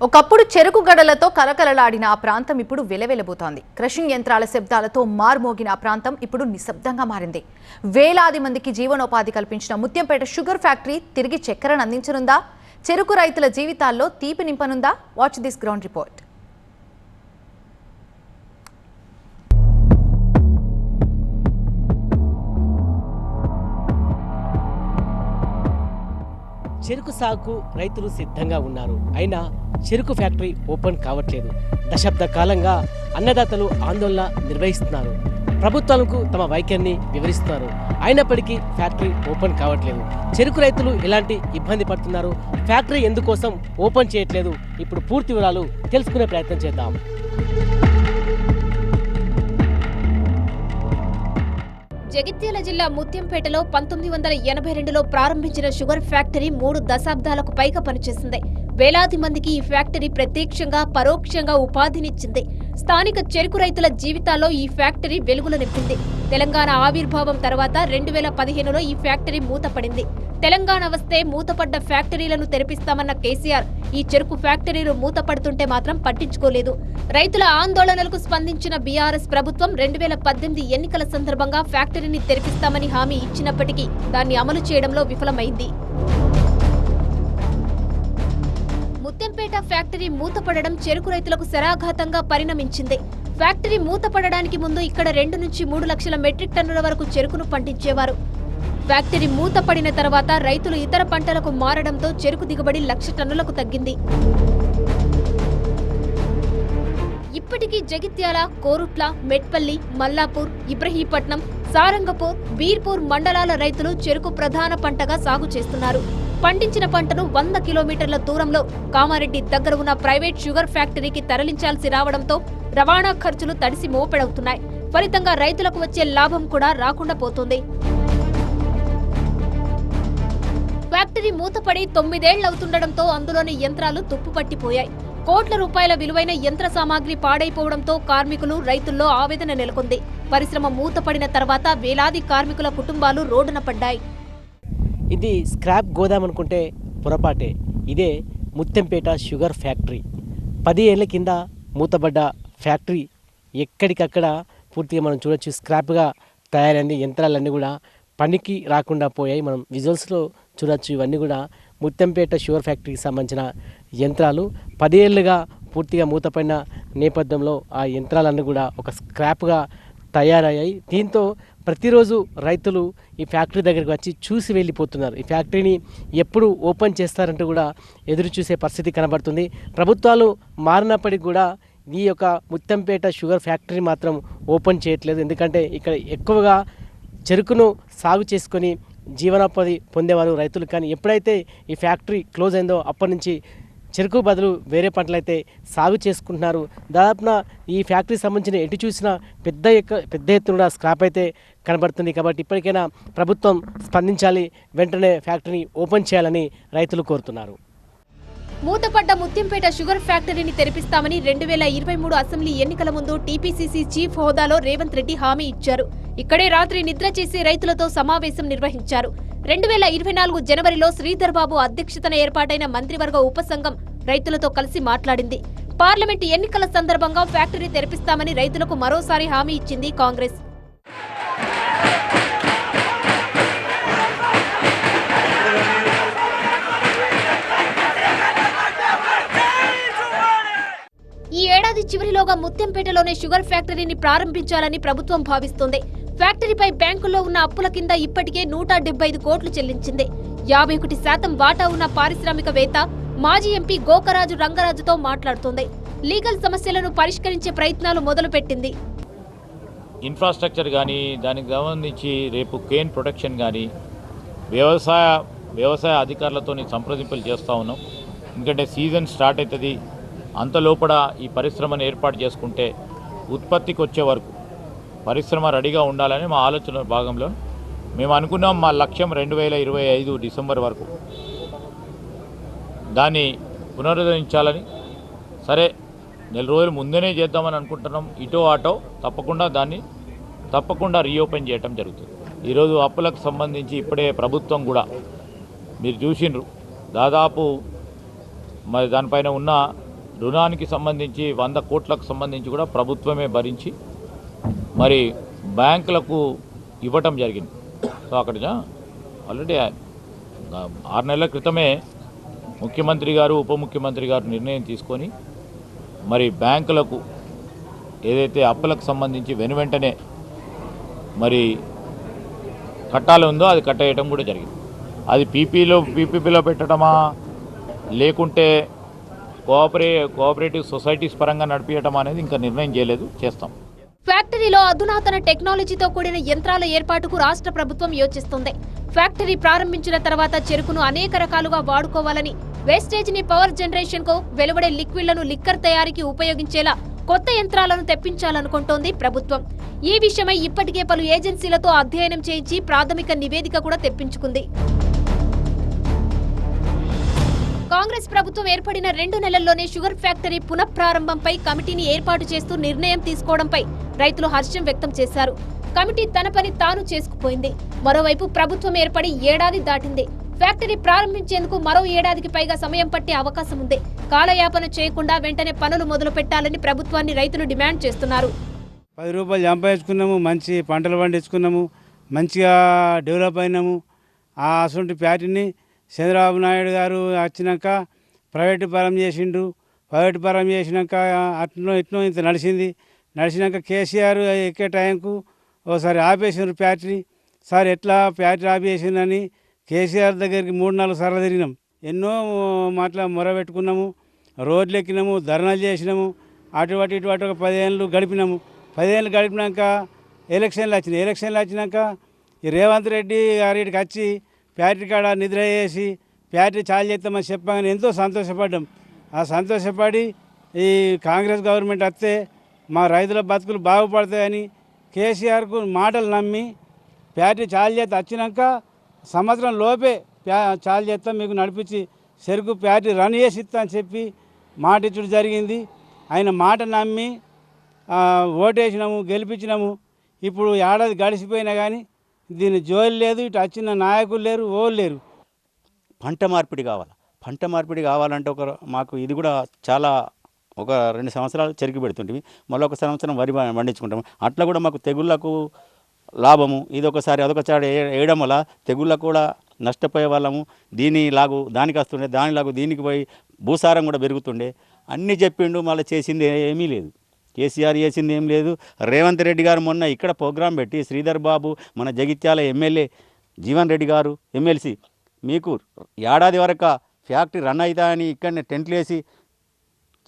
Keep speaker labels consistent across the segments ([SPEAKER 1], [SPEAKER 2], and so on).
[SPEAKER 1] ఒకప్పుడు చెరుకు గడలతో కలకలలాడిన ఆ ప్రాంతం ఇప్పుడు వెలవెలబోతోంది. క్రషింగ్ యంత్రాల శబ్దాలతో మార్మోగిన ఆ ప్రాంతం ఇప్పుడు నిశ్శబ్దంగా మారింది. వేలాది మందికి జీవనోపాధి కల్పించిన ముత్యంపేట షుగర్ ఫ్యాక్టరీ తిరిగి చక్కెరను అందించనుందా? చెరుకు రైతుల జీవితాల్లో తీపి నింపనుందా? Watch this ground report.
[SPEAKER 2] చెరుకు సాగుకు రైతులు సిద్ధంగా ఉన్నారు. అయినా చెరుకు ఫ్యాక్టరీ ఓపెన్ కావట్లేదు. దశాబ్ద కాలంగా అన్నదాతలు ఆందోళన నిర్వహిస్తున్నారు. ప్రభుత్వాలకు తమ వైఖరిని వివరిస్తున్నారు. అయినప్పటికీ ఫ్యాక్టరీ ఓపెన్ కావట్లేదు. చెరుకు రైతులు ఎలాంటి ఇబ్బంది పడుతున్నారు, ఫ్యాక్టరీ ఎందుకోసం ఓపెన్ చేయట్లేదు, ఇప్పుడు పూర్తి వివరాలు తెలుసుకునే ప్రయత్నం చేద్దాం.
[SPEAKER 3] జగిత్యాల జిల్లా ముత్యంపేటలో 1982లో ప్రారంభించిన షుగర్ ఫ్యాక్టరీ 3 దశాబ్దాలకు పైగా పనిచేసింది. వేలాది మందికి ఈ ఫ్యాక్టరీ ప్రత్యక్షంగా పరోక్షంగా ఉపాధినిచ్చింది. స్థానిక చెరుకు రైతుల జీవితాల్లో ఈ ఫ్యాక్టరీ వెలుగులు నింపింది. తెలంగాణ ఆవిర్భావం తర్వాత 2015లో ఈ ఫ్యాక్టరీ మూతపడింది. తెలంగాణ వస్తే మూతపడ్డ ఫ్యాక్టరీలను తెరిపిస్తామన్న కేసీఆర్ ఈ చెరుకు ఫ్యాక్టరీలు మూతపడుతుంటే మాత్రం పట్టించుకోలేదు. రైతుల ఆందోళనలకు స్పందించిన బీఆర్ఎస్ ప్రభుత్వం 2018 ఎన్నికల సందర్భంగా ఫ్యాక్టరీని తెరిపిస్తామని హామీ ఇచ్చినప్పటికీ దాన్ని అమలు చేయడంలో విఫలమైంది. ముత్యంపేట ఫ్యాక్టరీ మూతపడడం చెరుకు రైతులకు శరాఘాతంగా పరిణమించింది. ఫ్యాక్టరీ మూతపడడానికి ముందు ఇక్కడ 2 నుంచి 3 లక్షల మెట్రిక్ టన్నుల వరకు చెరుకును పండించేవారు. ఫ్యాక్టరీ మూతపడిన తర్వాత రైతులు ఇతర పంటలకు మారడంతో చెరుకు దిగుబడి 1,00,000 టన్నులకు తగ్గింది. ఇప్పటికీ జగిత్యాల, కోరుట్ల, మెట్పల్లి, మల్లాపూర్, ఇబ్రహీపట్నం, సారంగపూర్, బీర్పూర్ మండలాల రైతులు చెరుకు ప్రధాన పంటగా సాగు చేస్తున్నారు. పండించిన పంటను 100 కిలోమీటర్ల దూరంలో కామారెడ్డి దగ్గర ఉన్న ప్రైవేట్ షుగర్ ఫ్యాక్టరీకి తరలించాల్సి రావడంతో రవాణా ఖర్చులు తడిసి మోపెడవుతున్నాయి. ఫలితంగా రైతులకు వచ్చే లాభం కూడా రాకుండా పోతుంది. ఫ్యాక్టరీ మూతపడి 9 ఏళ్లవుతుండటంతో అందులోని యంత్రాలు తుప్పుపట్టిపోయాయి. కోట్ల రూపాయల విలువైన యంత్ర సామాగ్రి పాడైపోవడంతో కార్మికులు, రైతుల్లో ఆవేదన నెలకొంది. పరిశ్రమ మూతపడిన తర్వాత వేలాది కార్మికుల కుటుంబాలు రోడ్డున పడ్డాయి.
[SPEAKER 2] ఇది స్క్రాప్ గోదాం అనుకుంటే పొరపాటే. ఇదే ముత్యంపేట షుగర్ ఫ్యాక్టరీ. 10 ఏళ్ల కింద మూతపడ్డ ఫ్యాక్టరీ ఎక్కడికక్కడ పూర్తిగా మనం చూడొచ్చు. స్క్రాప్గా తయారైంది. యంత్రాలన్నీ కూడా పనికి రాకుండా పోయాయి. మనం విజువల్స్లో చూడొచ్చు. ఇవన్నీ కూడా ముత్యంపేట షుగర్ ఫ్యాక్టరీకి సంబంధించిన యంత్రాలు. 10 ఏళ్ళుగా పూర్తిగా మూతపడిన నేపథ్యంలో ఆ యంత్రాలన్నీ కూడా ఒక స్క్రాప్గా తయారయ్యాయి. దీంతో ప్రతిరోజు రైతులు ఈ ఫ్యాక్టరీ దగ్గరికి వచ్చి చూసి వెళ్ళిపోతున్నారు. ఈ ఫ్యాక్టరీని ఎప్పుడు ఓపెన్ చేస్తారంటూ కూడా ఎదురు చూసే పరిస్థితి కనబడుతుంది. ప్రభుత్వాలు మారినప్పటికీ కూడా ఈ యొక్క ముత్యంపేట షుగర్ ఫ్యాక్టరీ మాత్రం ఓపెన్ చేయట్లేదు. ఎందుకంటే ఇక్కడ ఎక్కువగా చెరుకును సాగు చేసుకొని జీవనోపాధి పొందేవారు రైతులు. కానీ ఎప్పుడైతే ఈ ఫ్యాక్టరీ క్లోజ్ అయిందో అప్పటి నుంచి చెరుకు బదులు వేరే పంటలైతే సాగు చేసుకుంటున్నారు. దాదాపున ఈ ఫ్యాక్టరీకి సంబంధించిన ఎటు చూసినా పెద్ద ఎత్తున స్క్రాప్ అయితే కనబడుతుంది. కాబట్టి ఇప్పటికైనా ప్రభుత్వం స్పందించాలి, వెంటనే ఫ్యాక్టరీని ఓపెన్ చేయాలని రైతులు కోరుతున్నారు.
[SPEAKER 3] మూతపడ్డ ముత్యంపేట షుగర్ ఫ్యాక్టరీని తెరిపిస్తామని 2023 అసెంబ్లీ ఎన్నికల ముందు టీపీసీసీ చీఫ్ హోదాలో రేవంత్ రెడ్డి హామీ ఇచ్చారు. ఇక్కడే రాత్రి నిద్ర చేసి రైతులతో సమావేశం నిర్వహించారు. 2024 జనవరిలో శ్రీధర్ బాబు అధ్యక్షతన ఏర్పాటైన మంత్రివర్గ ఉపసంఘం రైతులతో కలిసి మాట్లాడింది. పార్లమెంట్ ఎన్నికల సందర్భంగా ఫ్యాక్టరీ తెరిపిస్తామని రైతులకు మరోసారి హామీ ఇచ్చింది కాంగ్రెస్. ఈ ఏడాది చివరిలోగా ముత్యంపేటలోనే షుగర్ ఫ్యాక్టరీని ప్రారంభించాలని ప్రభుత్వం భావిస్తోంది. ఫ్యాక్టరీపై బ్యాంకుల్లో ఉన్న అప్పుల కింద ఇప్పటికే 175 కోట్లు చెల్లించింది. 51% వాటా ఉన్న పారిశ్రామికవేత్త మాజీ ఎంపీ గోకరాజు రంగరాజుతో మాట్లాడుతోంది. లీగల్ సమస్యలను పరిష్కరించే ప్రయత్నాలు మొదలుపెట్టింది.
[SPEAKER 4] ఇన్ఫ్రాస్ట్రక్చర్ కానీ, దానికి సంబంధించి రేపు కేన్ ప్రొటెక్షన్ కానీ వ్యవసాయ అధికారులతో సంప్రదింపులు చేస్తూ ఉన్నాం. ఎందుకంటే సీజన్ స్టార్ట్ అవుతుంది. అంతలోపల ఈ పరిశ్రమను ఏర్పాటు చేసుకుంటే ఉత్పత్తికి వచ్చే వరకు పరిశ్రమ రెడీగా ఉండాలని మా ఆలోచన భాగంలో మేము అనుకున్నాం. మా లక్ష్యం 2025 డిసెంబర్ వరకు దాన్ని పునరుద్ధరించాలని. సరే, 4 రోజులు ముందేనే చేద్దామని అనుకుంటున్నాం. ఇటో ఆటో తప్పకుండా రీఓపెన్ చేయటం జరుగుతుంది. ఈరోజు అప్పులకు సంబంధించి ఇప్పుడే ప్రభుత్వం కూడా మీరు చూసిండ్రు, దాదాపు మరి దానిపైన ఉన్న రుణానికి సంబంధించి 100 కోట్లకు సంబంధించి కూడా ప్రభుత్వమే భరించి మరి బ్యాంకులకు ఇవ్వటం జరిగింది. సో అక్కడ ఆల్రెడీ 6 నెలల క్రితమే ముఖ్యమంత్రి గారు ఉప ముఖ్యమంత్రి గారు నిర్ణయం తీసుకొని మరి బ్యాంకులకు ఏదైతే అప్పులకు సంబంధించి వెనువెంటనే మరి కట్టాలి ఉందో అది కట్టేయటం కూడా జరిగింది. అది పీపీపీలో పెట్టడమా లేకుంటే కోఆపరేటివ్ సొసైటీస్ పరంగా నడిపించడం అనేది ఇంకా నిర్ణయం చేయలేదు, చేస్తాం.
[SPEAKER 3] ఫ్యాక్టరీలో అధునాతన టెక్నాలజీతో కూడిన యంత్రాల ఏర్పాటుకు రాష్ట్ర ప్రభుత్వం యోచిస్తోంది. ఫ్యాక్టరీ ప్రారంభించిన తర్వాత చెరుకును అనేక రకాలుగా వాడుకోవాలని, వేస్టేజ్ ని పవర్ జనరేషన్ కు, వెలువడే లిక్విడ్లను లిక్కర్ తయారీకి ఉపయోగించేలా కొత్త యంత్రాలను తెప్పించాలనుకుంటోంది ప్రభుత్వం. ఈ విషయమై ఇప్పటికే పలు ఏజెన్సీలతో అధ్యయనం చేయించి ప్రాథమిక నివేదిక కూడా తెప్పించుకుంది. కాంగ్రెస్ ప్రభుత్వం ఏర్పడిన 2 నెలల్లోనే షుగర్ ఫ్యాక్టరీ పునఃప్రారంభంపై కమిటీని ఏర్పాటు చేస్తూ నిర్ణయం తీసుకోవడంపై రైతులు హర్షం వ్యక్తం చేశారు. కమిటీ తన పని తాను చేసుకుపోయింది. మరోవైపు ప్రభుత్వం ఏర్పడి ఏడాది దాటింది. ఫ్యాక్టరీ ప్రారంభించేందుకు మరో ఏడాదికి పైగా సమయం పట్టే అవకాశం ఉంది. కాలయాపన చేయకుండా వెంటనే పనులు మొదలు పెట్టాలని ప్రభుత్వాన్ని రైతులు డిమాండ్ చేస్తున్నారు.
[SPEAKER 5] 10 రూపాయలు సంపాదించుకున్నాము, మంచి పంటలు పండించుకున్నాము, మంచిగా డెవలప్ అయినాము. ఆ అసలు ఫ్యాక్టరీని చంద్రబాబు నాయుడు గారు వచ్చినాక ప్రైవేటు పరం చేసిండు. ప్రైవేటు పరం చేసినాక అట్నో ఇట్నో ఇంత నడిచినాక కేసీఆర్ ఎక్కే టైంకు ఓసారి ఆపేసిండ్రు ఫ్యాక్టరీ. సార్ ఎట్లా ఫ్యాక్టరీ ఆపేసిందని కేసీఆర్ దగ్గరికి 3-4 సార్లు తిరిగినాం. ఎన్నో మొరబెట్టుకున్నాము, రోడ్లు ఎక్కినాము, ధర్నాలు చేసినాము. అటు ఒక 10 ఏళ్ళు గడిపినాము. 10 ఏళ్ళు గడిపినాక ఎలక్షన్లు వచ్చినాక ఈ రేవంత్ రెడ్డి గారికి వచ్చి ఫ్యాక్టరీ కాడ నిద్ర చేసి ఫ్యాక్టరీ చాలు చేస్తామని చెప్పగానే ఎంతో సంతోషపడ్డాం. ఆ సంతోషపడి ఈ కాంగ్రెస్ గవర్నమెంట్ వస్తే మా రైతుల బతుకులు బాగుపడతాయని కేసీఆర్కు మాటలు నమ్మి ఫ్యాక్టరీ చాలు చేత వచ్చినాక సంవత్సరం లోపే చాలు చేస్తాం, మీకు నడిపించి చెరుకు ఫ్యాక్టరీ రన్ చేసి ఇస్తా అని చెప్పి మాట ఇచ్చడం జరిగింది. ఆయన మాట నమ్మి ఓటేసినాము, గెలిపించినాము. ఇప్పుడు ఏడాది గడిచిపోయినా కానీ దీని జోలు లేదు, ఇటు వచ్చిన నాయకులు లేరు, ఓళ్ళు లేరు.
[SPEAKER 6] పంట మార్పిడి కావాలంటే మాకు ఇది కూడా చాలా ఒక 2 సంవత్సరాలు చెరుకు పెడుతుంటివి, మళ్ళీ 1 సంవత్సరం వరి పండించుకుంటాము. అట్లా కూడా మాకు తెగుళ్ళకు లాభము, ఇది అదొకసారి వేయడం వల్ల తెగుళ్ళకు కూడా నష్టపోయే వాళ్ళము. దానికి వస్తుండే, దీనికి పోయి భూసారం కూడా పెరుగుతుండే. అన్నీ చెప్పిండు, మళ్ళీ చేసింది ఏమీ లేదు. కేసీఆర్ చేసింది ఏం లేదు. రేవంత్ రెడ్డి గారు మొన్న ఇక్కడ ప్రోగ్రాం పెట్టి శ్రీధర్ బాబు, మన జగిత్యాల ఎమ్మెల్యే జీవన్ రెడ్డి గారు ఎమ్మెల్సీ, మీకు ఏడాది వరకు ఫ్యాక్టరీ రన్ అవుతాయని ఇక్కడనే టెంట్లు వేసి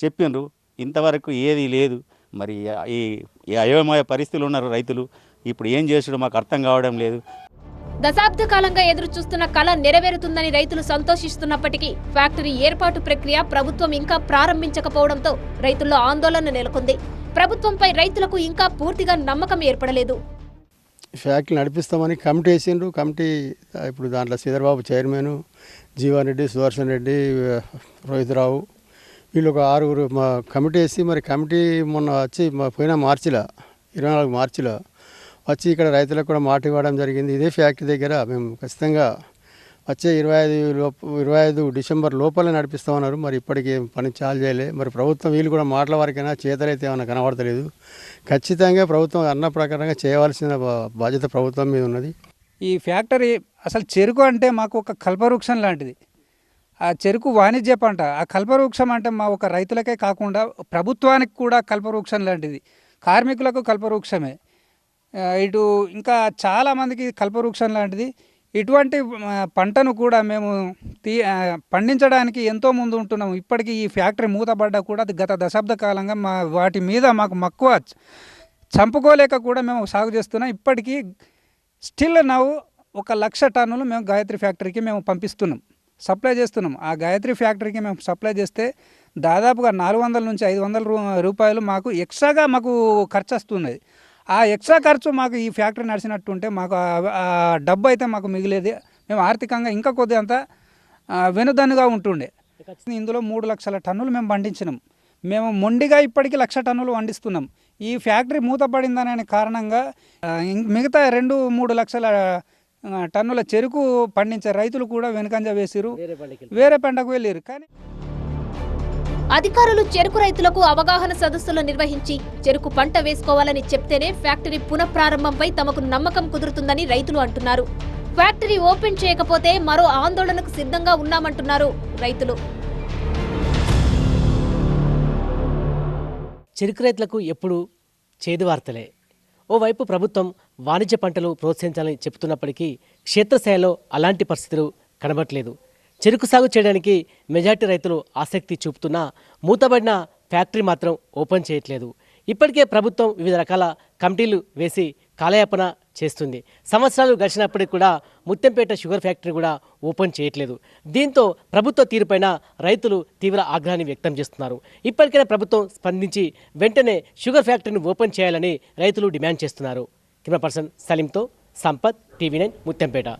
[SPEAKER 6] చెప్పిండ్రు. ఇంతవరకు ఏది లేదు. మరి ఈ అయోమయ పరిస్థితులు ఉన్నారు రైతులు. ఇప్పుడు ఏం చేసుడో మాకు అర్థం కావడం లేదు.
[SPEAKER 3] దశాబ్ద కాలంగా ఎదురు చూస్తున్న కళ నెరవేరుతుందని రైతులు సంతోషిస్తున్నప్పటికీ ఫ్యాక్టరీ ఏర్పాటు ప్రక్రియ ప్రభుత్వం ఇంకా ప్రారంభించకపోవడంతో రైతుల్లో ఆందోళన నెలకొంది. ప్రభుత్వంపై రైతులకు ఇంకా పూర్తిగా నమ్మకం ఏర్పడలేదు.
[SPEAKER 7] ఫ్యాక్టరీ నడిపిస్తామని కమిటీ వేసిండ్రు. కమిటీ ఇప్పుడు దాంట్లో శ్రీధర్బాబు చైర్మన్, జీవన్ రెడ్డి, సుదర్శన్ రెడ్డి, రోహిత్ రావు, వీళ్ళు ఒక 6 మా కమిటీ వేసి, మరి కమిటీ మొన్న వచ్చి పోయిన 24 మార్చిలో వచ్చి ఇక్కడ రైతులకు కూడా మాట ఇవ్వడం జరిగింది. ఇదే ఫ్యాక్టరీ దగ్గర మేము ఖచ్చితంగా వచ్చే 25 డిసెంబర్ లోపల నడిపిస్తామన్నారు. మరి ఇప్పటికీ పని చాలు చేయలే. మరి ప్రభుత్వం వీళ్ళు కూడా మాటల వరకైనా చేతలైతే ఏమైనా కనబడతలేదు. ఖచ్చితంగా ప్రభుత్వం అన్న ప్రకారంగా చేయవలసిన బాధ్యత ప్రభుత్వం మీద ఉన్నది.
[SPEAKER 8] ఈ ఫ్యాక్టరీ అసలు చెరుకు అంటే మాకు ఒక కల్పవృక్షం లాంటిది. ఆ చెరుకు వాణిజ్య పంట. ఆ కల్పవృక్షం అంటే మా ఒక రైతులకే కాకుండా ప్రభుత్వానికి కూడా కల్పవృక్షం లాంటిది, కార్మికులకు కల్పవృక్షమే, ఇటు ఇంకా చాలామందికి కల్పవృక్షం లాంటిది. ఇటువంటి పంటను కూడా మేము పండించడానికి ఎంతో ముందు ఉంటున్నాము. ఇప్పటికీ ఈ ఫ్యాక్టరీ మూతపడ్డా కూడా గత దశాబ్ద కాలంగా వాటి మీద మాకు మక్కువ చంపుకోలేక కూడా మేము సాగు చేస్తున్నాం. ఇప్పటికీ స్టిల్ నవ్వు 1,00,000 టన్నులు మేము గాయత్రి ఫ్యాక్టరీకి మేము పంపిస్తున్నాం, సప్లై చేస్తున్నాం. ఆ గాయత్రి ఫ్యాక్టరీకి మేము సప్లై చేస్తే దాదాపుగా 400 నుంచి 500 రూపాయలు మాకు ఎక్స్ట్రాగా మాకు ఖర్చు వస్తున్నది. ఆ ఎక్స్ట్రా ఖర్చు మాకు ఈ ఫ్యాక్టరీ నడిచినట్టుంటే మాకు ఆ డబ్బు అయితే మాకు మిగిలేది. మేము ఆర్థికంగా ఇంకా కొద్దిగా వెనుదన్నుగా ఉంటుండే. ఇందులో 3 లక్షల టన్నులు మేము పండించినాం. మేము మొండిగా ఇప్పటికీ 1,00,000 టన్నులు పండిస్తున్నాం. ఈ ఫ్యాక్టరీ మూతపడిందనే కారణంగా మిగతా 2-3 లక్షల టన్నుల చెరుకు పండించే రైతులు కూడా వెనుకంజ వేసిరు, వేరే పంటకు వెళ్ళారు. కానీ
[SPEAKER 3] అధికారులు చెరుకు రైతులకు అవగాహన సదస్సులు నిర్వహించి చెరుకు పంట వేసుకోవాలని చెప్తేనే ఫ్యాక్టరీ పునఃప్రారంభంపై తమకు నమ్మకం కుదురుతుందని రైతులు అంటున్నారు. ఫ్యాక్టరీ ఓపెన్ చేయకపోతే మరో ఆందోళనకు సిద్ధంగా ఉన్నామంటున్నారు రైతులు.
[SPEAKER 2] చెరుకు రైతులకు ఎప్పుడు చేదు వార్తలే. ఓవైపు ప్రభుత్వం వాణిజ్య పంటలు ప్రోత్సహించాలని చెబుతున్నప్పటికీ క్షేత్రస్థాయిలో అలాంటి పరిస్థితులు కనబడట్లేదు. చెరుకు సాగు చేయడానికి మెజార్టీ రైతులు ఆసక్తి చూపుతున్నా మూతబడిన ఫ్యాక్టరీ మాత్రం ఓపెన్ చేయట్లేదు. ఇప్పటికే ప్రభుత్వం వివిధ రకాల కమిటీలు వేసి కాలయాపన చేస్తుంది. సంవత్సరాలు గడిచినప్పటికీ కూడా ముత్యంపేట షుగర్ ఫ్యాక్టరీ కూడా ఓపెన్ చేయట్లేదు. దీంతో ప్రభుత్వ తీరుపైన రైతులు తీవ్ర ఆగ్రహాన్ని వ్యక్తం చేస్తున్నారు. ఇప్పటికైనా ప్రభుత్వం స్పందించి వెంటనే షుగర్ ఫ్యాక్టరీని ఓపెన్ చేయాలని రైతులు డిమాండ్ చేస్తున్నారు. కెమెరా పర్సన్ సలీంతో సంపత్, టీవీ9 ముత్యంపేట.